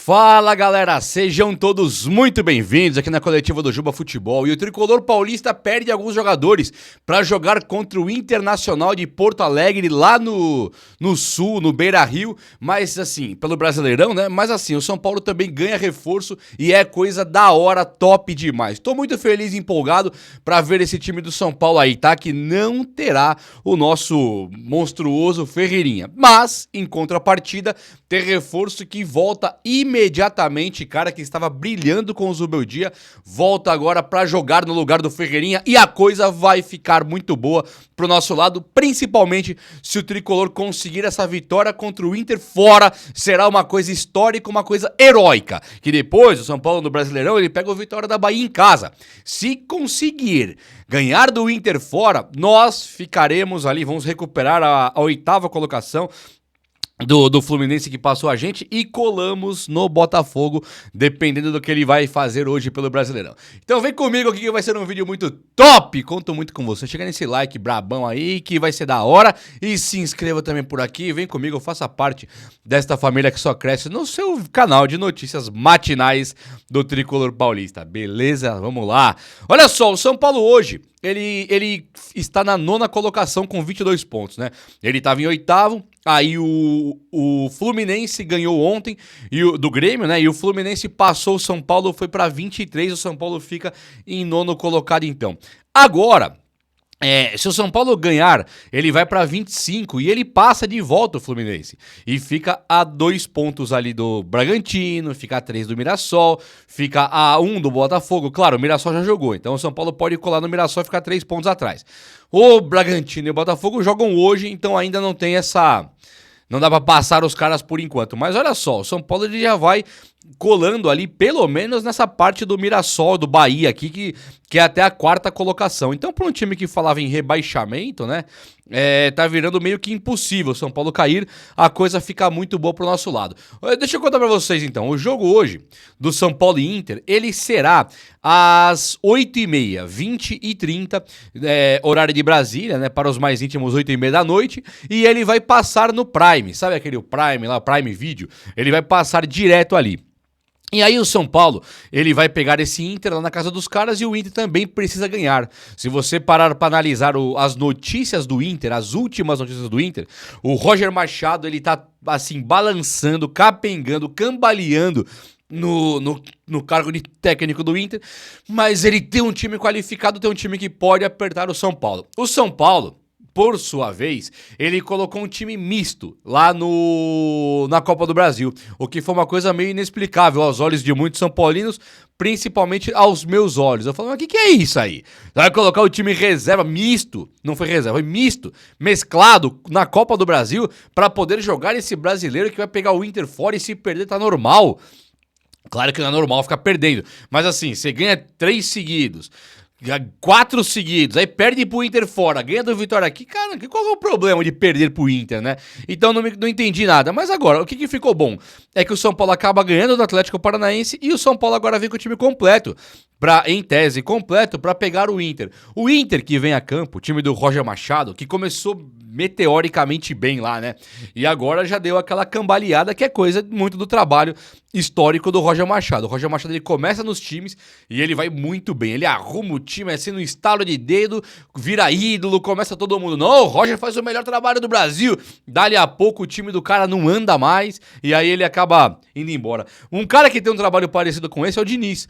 Fala galera, sejam todos muito bem-vindos aqui na coletiva do Juba Futebol. E o tricolor paulista perde alguns jogadores para jogar contra o Internacional de Porto Alegre lá no Sul, no Beira-Rio, mas assim, pelo Brasileirão, né? Mas assim, o São Paulo também ganha reforço e é coisa da hora, top demais. Tô muito feliz e empolgado para ver esse time do São Paulo aí, tá? Que não terá o nosso monstruoso Ferreirinha, mas em contrapartida, ter reforço que volta imediatamente, cara que estava brilhando com o Zubeldia, volta agora para jogar no lugar do Ferreirinha e a coisa vai ficar muito boa pro nosso lado, principalmente se o tricolor conseguir essa vitória contra o Inter fora, será uma coisa histórica, uma coisa heróica, que depois o São Paulo no Brasileirão ele pega o Vitória da Bahia em casa. Se conseguir ganhar do Inter fora, nós ficaremos ali, vamos recuperar a oitava colocação do Fluminense que passou a gente e colamos no Botafogo, dependendo do que ele vai fazer hoje pelo Brasileirão. Então vem comigo aqui que vai ser um vídeo muito top, conto muito com você. Chega nesse like brabão aí que vai ser da hora e se inscreva também por aqui, vem comigo, faça parte desta família que só cresce no seu canal de notícias matinais do Tricolor Paulista, beleza? Vamos lá. Olha só, o São Paulo hoje, ele está na 9ª colocação com 22 pontos, né? Ele estava em 8º, aí o Fluminense ganhou ontem do Grêmio, né? E o Fluminense passou o São Paulo, foi para 23, o São Paulo fica em 9º colocado então. Agora, se o São Paulo ganhar, ele vai para 25 e ele passa de volta o Fluminense. E fica a 2 pontos ali do Bragantino, fica a 3 do Mirassol, fica a 1 do Botafogo. Claro, o Mirassol já jogou, então o São Paulo pode colar no Mirassol e ficar 3 pontos atrás. O Bragantino e o Botafogo jogam hoje, então ainda não tem essa... Não dá pra passar os caras por enquanto. Mas olha só, o São Paulo ele já vai colando ali, pelo menos nessa parte do Mirassol, do Bahia aqui, que é até a 4ª colocação. Então, para um time que falava em rebaixamento, né, tá virando meio que impossível o São Paulo cair, a coisa fica muito boa pro nosso lado. Deixa eu contar pra vocês então, o jogo hoje do São Paulo e Inter, ele será às 8h30, 20h30, horário de Brasília, né, para os mais íntimos 8h30 da noite, e ele vai passar no Prime, sabe aquele Prime lá, Prime Video? Ele vai passar direto ali. E aí o São Paulo, ele vai pegar esse Inter lá na casa dos caras e o Inter também precisa ganhar. Se você parar para analisar as notícias do Inter, as últimas notícias do Inter, o Roger Machado, ele tá assim, balançando, capengando, cambaleando no cargo de técnico do Inter, mas ele tem um time qualificado, tem um time que pode apertar o São Paulo. O São Paulo, por sua vez, ele colocou um time misto lá na Copa do Brasil, o que foi uma coisa meio inexplicável aos olhos de muitos são paulinos, principalmente aos meus olhos. Eu falo, mas o que é isso aí? Vai colocar o time reserva misto, não foi reserva, foi misto, mesclado na Copa do Brasil para poder jogar esse brasileiro que vai pegar o Inter fora e se perder tá normal. Claro que não é normal ficar perdendo, mas assim, você ganha 3 seguidos, 4 seguidos, aí perde pro Inter fora, ganha do Vitória aqui, cara, qual é o problema de perder pro Inter, né? Então não entendi nada, mas agora, o que ficou bom? É que o São Paulo acaba ganhando do Atlético Paranaense e o São Paulo agora vem com o time completo, em tese completo, pra pegar o Inter. O Inter que vem a campo, o time do Roger Machado, que começou meteoricamente bem lá, né? E agora já deu aquela cambaleada que é coisa muito do trabalho histórico do Roger Machado. O Roger Machado ele começa nos times e ele vai muito bem. Ele arruma o time assim no estalo de dedo, vira ídolo, começa todo mundo. Não, o Roger faz o melhor trabalho do Brasil. Dali a pouco o time do cara não anda mais e aí ele acaba indo embora. Um cara que tem um trabalho parecido com esse é o Diniz.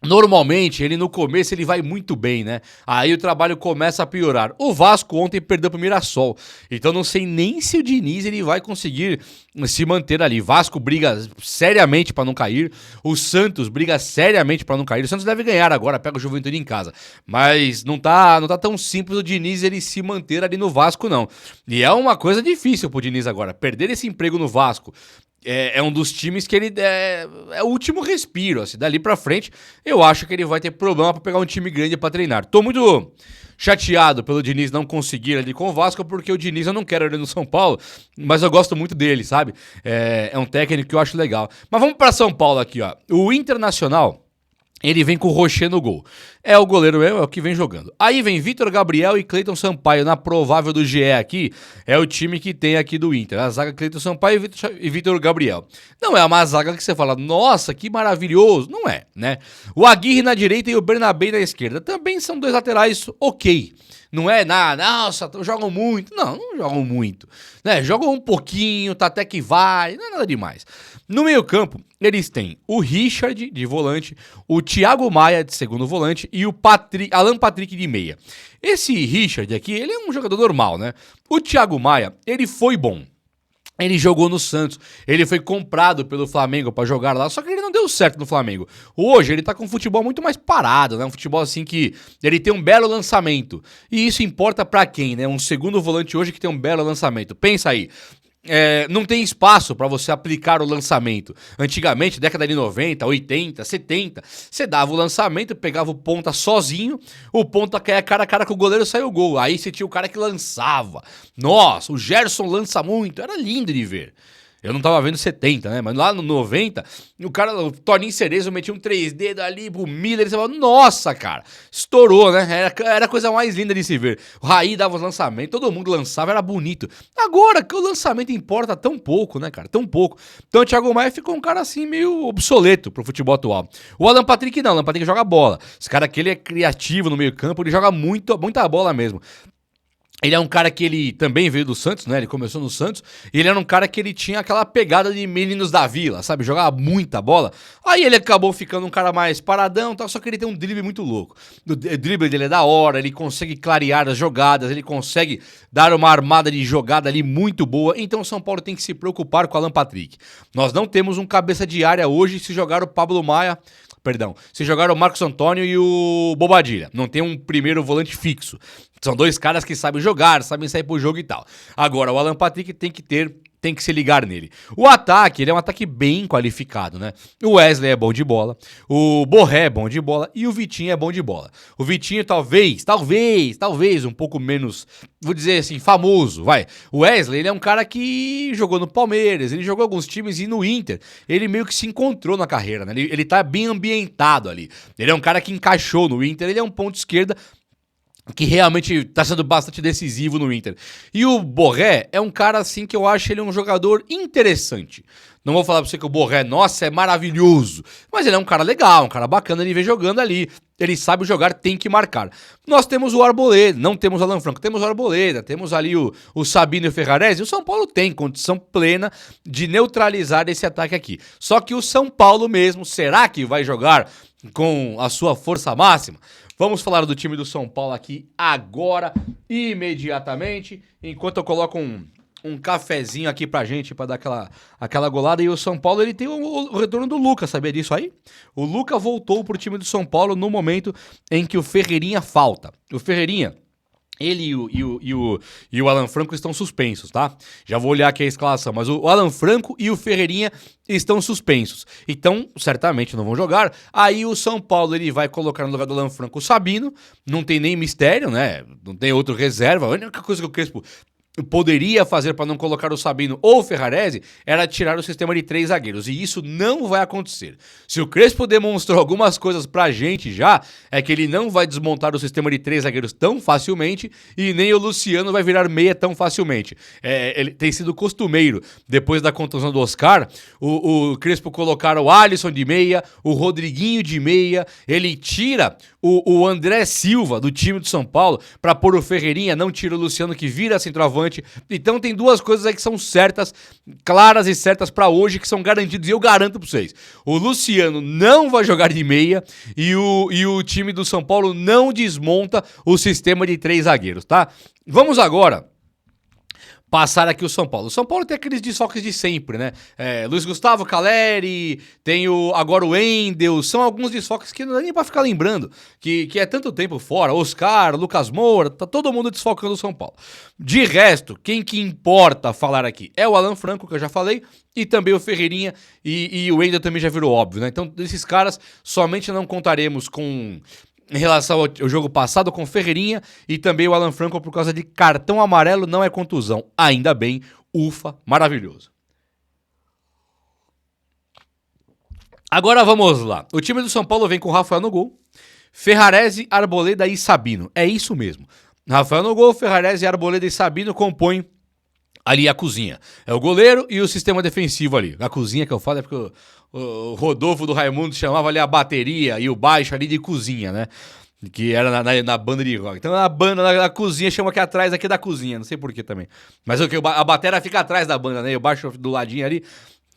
Normalmente, ele no começo ele vai muito bem, né? Aí o trabalho começa a piorar. O Vasco ontem perdeu pro Mirassol. Então não sei nem se o Diniz ele vai conseguir se manter ali. Vasco briga seriamente pra não cair. O Santos briga seriamente pra não cair. O Santos deve ganhar agora, pega o Juventude em casa. Mas não tá tão simples o Diniz ele se manter ali no Vasco, não. E é uma coisa difícil pro Diniz agora. Perder esse emprego no Vasco é um dos times que ele é o último respiro, assim, dali pra frente eu acho que ele vai ter problema pra pegar um time grande pra treinar. Tô muito chateado pelo Diniz não conseguir ali com o Vasco, porque o Diniz eu não quero ele no São Paulo, mas eu gosto muito dele, sabe? É um técnico que eu acho legal. Mas vamos pra São Paulo aqui, ó. O Internacional Ele vem com o Rocher no gol. É o goleiro mesmo, é o que vem jogando. Aí vem Vitor Gabriel e Cleiton Sampaio. Na provável do GE aqui, é o time que tem aqui do Inter. A zaga Cleiton Sampaio e Vitor Gabriel. Não é uma zaga que você fala, nossa, que maravilhoso. Não é, né? O Aguirre na direita e o Bernabé na esquerda. Também são dois laterais ok. Não é nada, nossa, jogam muito. Não jogam muito. Né? Jogam um pouquinho, tá até que vai, não é nada demais. No meio-campo, eles têm o Richard, de volante, o Thiago Maia, de segundo volante, e o Alan Patrick, de meia. Esse Richard aqui, ele é um jogador normal, né? O Thiago Maia, ele foi bom. Ele jogou no Santos, ele foi comprado pelo Flamengo pra jogar lá, só que ele não deu certo no Flamengo. Hoje ele tá com um futebol muito mais parado, né? Um futebol assim que ele tem um belo lançamento. E isso importa pra quem, né? Um segundo volante hoje que tem um belo lançamento. Pensa aí. Não tem espaço para você aplicar o lançamento. Antigamente, década de 90, 80, 70, você dava o lançamento, pegava o ponta sozinho, o ponta caía cara a cara com o goleiro e saiu o gol. Aí você tinha o cara que lançava. Nossa, o Gerson lança muito, era lindo de ver. Eu não tava vendo 70, né? Mas lá no 90, o Toninho Cerezo metia um 3D dali pro Miller, e você falava, nossa, cara, estourou, né? Era a coisa mais linda de se ver. O Raí dava os lançamentos, todo mundo lançava, era bonito. Agora, que o lançamento importa tão pouco, né, cara? Tão pouco. Então o Thiago Maia ficou um cara assim, meio obsoleto pro futebol atual. O Alan Patrick não, o Alan Patrick joga bola. Esse cara aqui, ele é criativo no meio campo, ele joga muita bola mesmo. Ele é um cara que ele também veio do Santos, né? Ele começou no Santos. E ele era um cara que ele tinha aquela pegada de meninos da vila, sabe? Jogava muita bola. Aí ele acabou ficando um cara mais paradão, tal, só que ele tem um drible muito louco. O drible dele é da hora, ele consegue clarear as jogadas, ele consegue dar uma armada de jogada ali muito boa. Então o São Paulo tem que se preocupar com o Alan Patrick. Nós não temos um cabeça de área hoje se jogar o Pablo Maia... Perdão, se jogar o Marcos Antônio e o Bobadilha. Não tem um primeiro volante fixo. São dois caras que sabem jogar, sabem sair pro jogo e tal. Agora, o Alan Patrick tem que se ligar nele. O ataque, ele é um ataque bem qualificado, né? O Wesley é bom de bola, o Borré é bom de bola e o Vitinho é bom de bola. O Vitinho talvez, um pouco menos, vou dizer assim, famoso, vai. O Wesley, ele é um cara que jogou no Palmeiras, ele jogou alguns times e no Inter, ele meio que se encontrou na carreira, né? Ele tá bem ambientado ali. Ele é um cara que encaixou no Inter, ele é um ponto esquerda, que realmente tá sendo bastante decisivo no Inter. E o Borré é um cara assim que eu acho ele um jogador interessante. Não vou falar pra você que o Borré, nossa, é maravilhoso. Mas ele é um cara legal, um cara bacana, ele vem jogando ali. Ele sabe jogar, tem que marcar. Nós temos o Arboleda, não temos o Alan Franco, temos o Arboleda, temos ali o Sabino e o Ferrarese. E o São Paulo tem condição plena de neutralizar esse ataque aqui. Só que o São Paulo mesmo, será que vai jogar com a sua força máxima? Vamos falar do time do São Paulo aqui agora, imediatamente, enquanto eu coloco um cafezinho aqui pra gente, pra dar aquela golada. E o São Paulo, ele tem o retorno do Lucas, sabia disso aí? O Lucas voltou pro time do São Paulo no momento em que o Ferreirinha falta. O Ferreirinha... Ele e o Alan Franco estão suspensos, tá? Já vou olhar aqui a escalação, mas o Alan Franco e o Ferreirinha estão suspensos. Então, certamente não vão jogar. Aí o São Paulo, ele vai colocar no lugar do Alan Franco o Sabino. Não tem nem mistério, né? Não tem outro reserva. A única coisa que o Crespo poderia fazer para não colocar o Sabino ou o Ferrarese era tirar o sistema de 3 zagueiros, e isso não vai acontecer. Se o Crespo demonstrou algumas coisas pra gente já, é que ele não vai desmontar o sistema de 3 zagueiros tão facilmente, e nem o Luciano vai virar meia tão facilmente. Ele tem sido costumeiro, depois da contusão do Oscar, o Crespo colocar o Alisson de meia, o Rodriguinho de meia, ele tira o André Silva do time do São Paulo para pôr o Ferreirinha, não tira o Luciano que vira centroavante. Então tem duas coisas aí que são certas, claras e certas para hoje, que são garantidos, e eu garanto para vocês. O Luciano não vai jogar de meia e o time do São Paulo não desmonta o sistema de 3 zagueiros, tá? Vamos agora passar aqui o São Paulo. O São Paulo tem aqueles desfalques de sempre, né? Luiz Gustavo, Caleri, tem agora o Wendel, são alguns desfalques que não dá nem pra ficar lembrando, que é tanto tempo fora. Oscar, Lucas Moura, tá todo mundo desfalcando o São Paulo. De resto, quem que importa falar aqui é o Alan Franco, que eu já falei, e também o Ferreirinha, e o Wendel também já virou óbvio, né? Então, desses caras, somente não contaremos com... Em relação ao jogo passado com o Ferreirinha e também o Alan Franco por causa de cartão amarelo, não é contusão. Ainda bem, ufa, maravilhoso. Agora vamos lá. O time do São Paulo vem com Rafael no gol, Ferrarese, Arboleda e Sabino. É isso mesmo. Rafael no gol, Ferrarese, Arboleda e Sabino compõem ali a cozinha. É o goleiro e o sistema defensivo ali. A cozinha que eu falo é porque o Rodolfo do Raimundo chamava ali a bateria e o baixo ali de cozinha, né? Que era na banda de rock. Então a banda na cozinha chama aqui atrás aqui da cozinha, não sei porquê também. Mas a bateria fica atrás da banda, né? E o baixo do ladinho ali.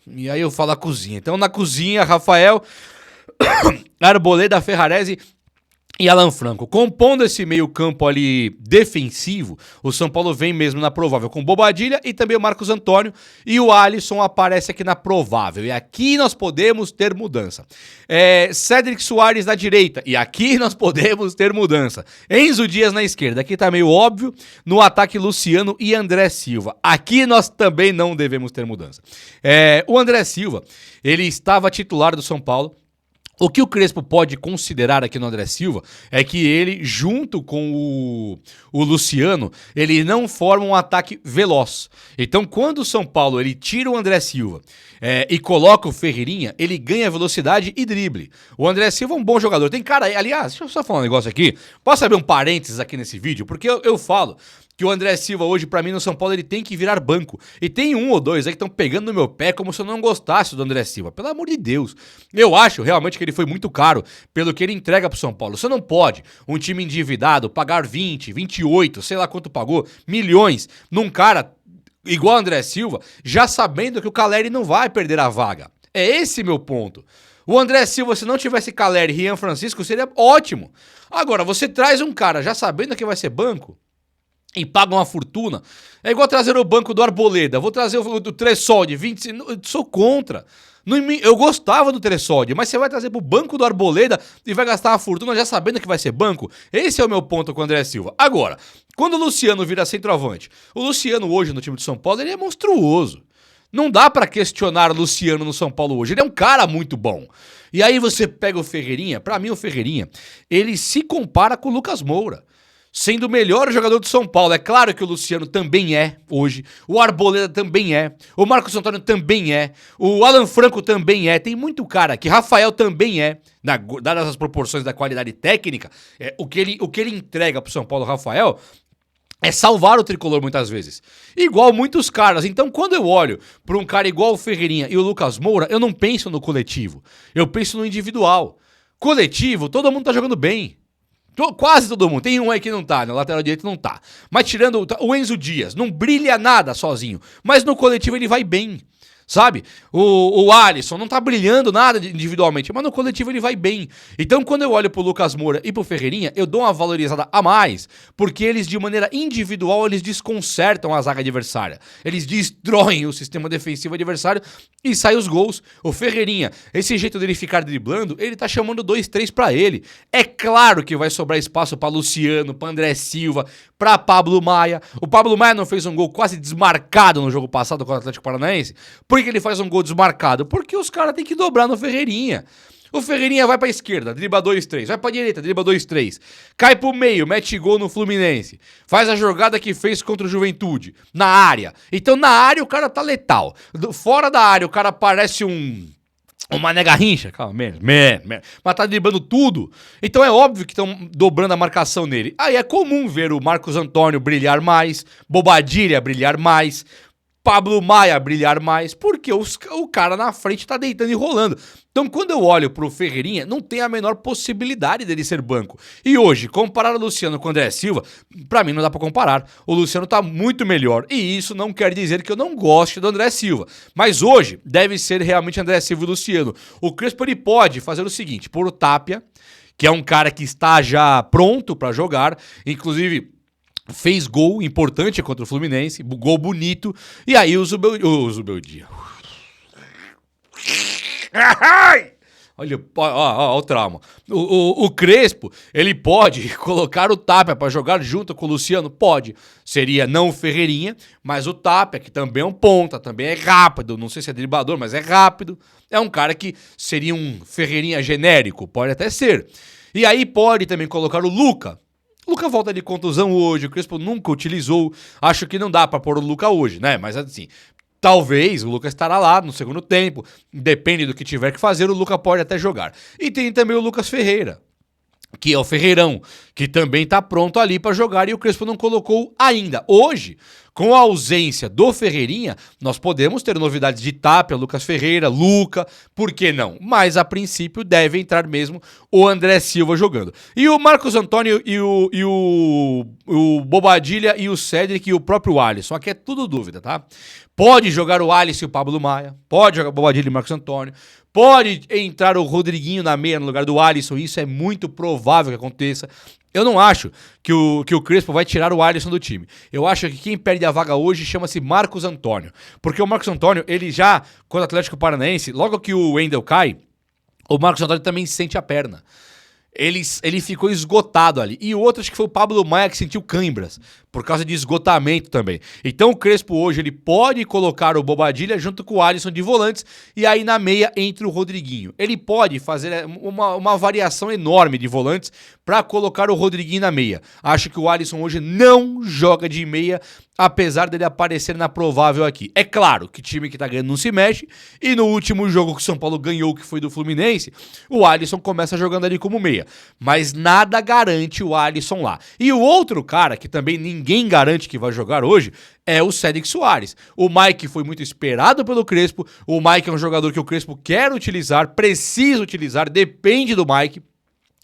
E aí eu falo a cozinha. Então na cozinha, Rafael, Arboleda, Ferrarese e Alan Franco. Compondo esse meio campo ali defensivo, o São Paulo vem mesmo na provável com Bobadilha e também o Marcos Antônio, e o Alisson aparece aqui na provável. E aqui nós podemos ter mudança. Cédric Soares na direita, e aqui nós podemos ter mudança. Enzo Dias na esquerda, aqui tá meio óbvio. No ataque, Luciano e André Silva. Aqui nós também não devemos ter mudança. O André Silva, ele estava titular do São Paulo. O que o Crespo pode considerar aqui no André Silva é que ele, junto com o Luciano, ele não forma um ataque veloz. Então, quando o São Paulo ele tira o André Silva e coloca o Ferreirinha, ele ganha velocidade e drible. O André Silva é um bom jogador. Tem cara aí, aliás, deixa eu só falar um negócio aqui. Posso abrir um parênteses aqui nesse vídeo? Porque eu falo que o André Silva hoje, pra mim, no São Paulo, ele tem que virar banco. E tem um ou dois aí que estão pegando no meu pé como se eu não gostasse do André Silva. Pelo amor de Deus. Eu acho realmente que ele foi muito caro pelo que ele entrega pro São Paulo. Você não pode, um time endividado, pagar 20, 28, sei lá quanto pagou, milhões, num cara igual o André Silva, já sabendo que o Caleri não vai perder a vaga. É esse meu ponto. O André Silva, se não tivesse Caleri e Rian Francisco, seria ótimo. Agora, você traz um cara já sabendo que vai ser banco, e paga uma fortuna. É igual trazer o banco do Arboleda. Vou trazer o Tressode, 20. Sou contra. Eu gostava do Tressode, mas você vai trazer pro banco do Arboleda e vai gastar uma fortuna já sabendo que vai ser banco? Esse é o meu ponto com o André Silva. Agora, quando o Luciano vira centroavante, o Luciano hoje no time de São Paulo, ele é monstruoso. Não dá pra questionar o Luciano no São Paulo hoje. Ele é um cara muito bom. E aí você pega o Ferreirinha, pra mim o Ferreirinha, ele se compara com o Lucas Moura, sendo o melhor jogador do São Paulo. É claro que o Luciano também é hoje, o Arboleda também é, o Marcos Antônio também é, o Alan Franco também é, tem muito cara aqui, Rafael também é, dadas as proporções da qualidade técnica, o que ele entrega pro São Paulo, Rafael, é salvar o tricolor muitas vezes. Igual muitos caras. Então, quando eu olho para um cara igual o Ferreirinha e o Lucas Moura, eu não penso no coletivo, eu penso no individual. Coletivo, todo mundo tá jogando bem. Quase todo mundo. Tem um aí que não tá, no lateral direito não tá. Mas tirando o Enzo Dias, não brilha nada sozinho. Mas no coletivo ele vai bem, sabe? O Alisson não tá brilhando nada individualmente, mas no coletivo ele vai bem. Então quando eu olho pro Lucas Moura e pro Ferreirinha, eu dou uma valorizada a mais, porque eles de maneira individual, eles desconcertam a zaga adversária. Eles destroem o sistema defensivo adversário e saem os gols. O Ferreirinha, esse jeito dele ficar driblando, ele tá chamando 2-3 pra ele. É claro que vai sobrar espaço pra Luciano, pra André Silva, pra Pablo Maia. O Pablo Maia não fez um gol quase desmarcado no jogo passado com o Atlético Paranaense? Por que ele faz um gol desmarcado? Porque os caras têm que dobrar no Ferreirinha. O Ferreirinha vai pra esquerda, dribla 2-3. Vai pra direita, dribla 2-3. Cai pro meio, mete gol no Fluminense. Faz a jogada que fez contra o Juventude. Na área. Então na área o cara tá letal. Fora da área o cara parece uma Mané Garrincha. Calma, menos. Mas tá driblando tudo. Então é óbvio que estão dobrando a marcação nele. Aí é comum ver o Marcos Antônio brilhar mais, Bobadilha brilhar mais, Pablo Maia brilhar mais, porque o cara na frente tá deitando e rolando. Então quando eu olho pro Ferreirinha, não tem a menor possibilidade dele ser banco. E hoje, comparar o Luciano com o André Silva, pra mim não dá pra comparar. O Luciano tá muito melhor, e isso não quer dizer que eu não goste do André Silva. Mas hoje, deve ser realmente André Silva e Luciano. O Crespo ele pode fazer o seguinte, pôr o Tapia, que é um cara que está já pronto pra jogar, inclusive fez gol importante contra o Fluminense, gol bonito, e aí o Zubeldia. Olha o trauma. O Crespo, ele pode colocar o Tapia para jogar junto com o Luciano? Pode. Seria não o Ferreirinha, mas o Tapia, que também é um ponta, também é rápido, não sei se é driblador, mas é rápido. É um cara que seria um Ferreirinha genérico, pode até ser. E aí pode também colocar o Luca. O Luca volta de contusão hoje, o Crespo nunca utilizou, acho que não dá pra pôr o Luca hoje, né? Mas assim, Talvez o Lucas estará lá no segundo tempo. Depende do que tiver que fazer, o Lucas pode até jogar. E tem também o Lucas Ferreira, que é o Ferreirão, que também tá pronto ali para jogar e o Crespo não colocou ainda. Hoje, com a ausência do Ferreirinha, nós podemos ter novidades de Tapia, Lucas Ferreira, Luca, por que não? Mas a princípio deve entrar mesmo o André Silva jogando. E o Marcos Antônio e o Bobadilha e o Cédric e o próprio Alisson, aqui é tudo dúvida, tá? Pode jogar o Alisson e o Pablo Maia, pode jogar o Bobadilha e o Marcos Antônio, pode entrar o Rodriguinho na meia no lugar do Alisson, isso é muito provável que aconteça. Eu não acho que o Crespo vai tirar o Alisson do time. Eu acho que quem perde a vaga hoje chama-se Marcos Antônio. Porque o Marcos Antônio, ele já, quando o Atlético Paranaense, logo que o Wendel cai, o Marcos Antônio também sente a perna. Ele ficou esgotado ali. E o outro, acho que foi o Pablo Maia, que sentiu câimbras, por causa de esgotamento também. Então o Crespo hoje, ele pode colocar o Bobadilha junto com o Alisson de volantes, e aí na meia entre o Rodriguinho. Ele pode fazer uma variação enorme de volantes para colocar o Rodriguinho na meia. Acho que o Alisson hoje não joga de meia, apesar dele aparecer na provável aqui. É claro que time que tá ganhando não se mexe, e no último jogo que o São Paulo ganhou, que foi do Fluminense, o Alisson começa jogando ali como meia. Mas nada garante o Alisson lá. E o outro cara, que também ninguém garante que vai jogar hoje, é o Cédric Soares. O Mike foi muito esperado pelo Crespo, o Mike é um jogador que o Crespo quer utilizar, precisa utilizar, depende do Mike.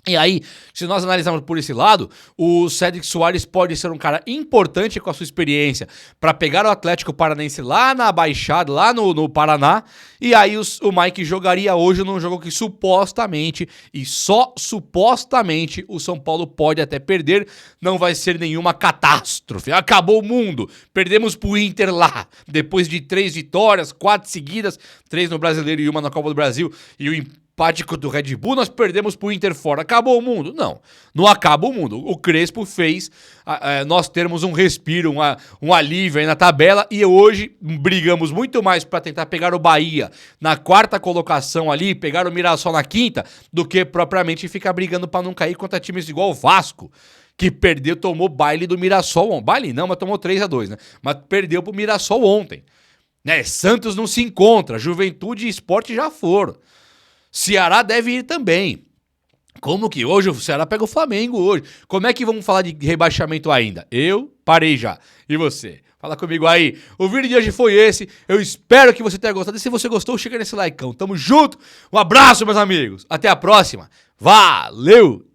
E aí, se nós analisarmos por esse lado, o Cédric Soares pode ser um cara importante com a sua experiência para pegar o Atlético Paranaense lá na Baixada, lá no Paraná, e aí o Mike jogaria hoje num jogo que supostamente, e só supostamente, o São Paulo pode até perder, não vai ser nenhuma catástrofe, acabou o mundo, perdemos pro Inter lá, depois de 3 vitórias, 4 seguidas, 3 no Brasileiro e 1 na Copa do Brasil, e o empate do Red Bull, nós perdemos pro Inter fora. Acabou o mundo? Não, não acaba o mundo. O Crespo fez nós termos um respiro, um alívio aí na tabela, e hoje brigamos muito mais para tentar pegar o Bahia na 4ª colocação ali, pegar o Mirassol na 5ª, do que propriamente ficar brigando para não cair contra times igual o Vasco, que perdeu, tomou baile do Mirassol ontem. Baile não, mas tomou 3-2, né? Mas perdeu pro Mirassol ontem. Né? Santos não se encontra, Juventude e Sport já foram. Ceará deve ir também. Como que hoje o Ceará pega o Flamengo hoje? Como é que vamos falar de rebaixamento ainda? Eu parei já. E você? Fala comigo aí. O vídeo de hoje foi esse. Eu espero que você tenha gostado. E se você gostou, chega nesse likeão. Tamo junto. Um abraço, meus amigos. Até a próxima. Valeu!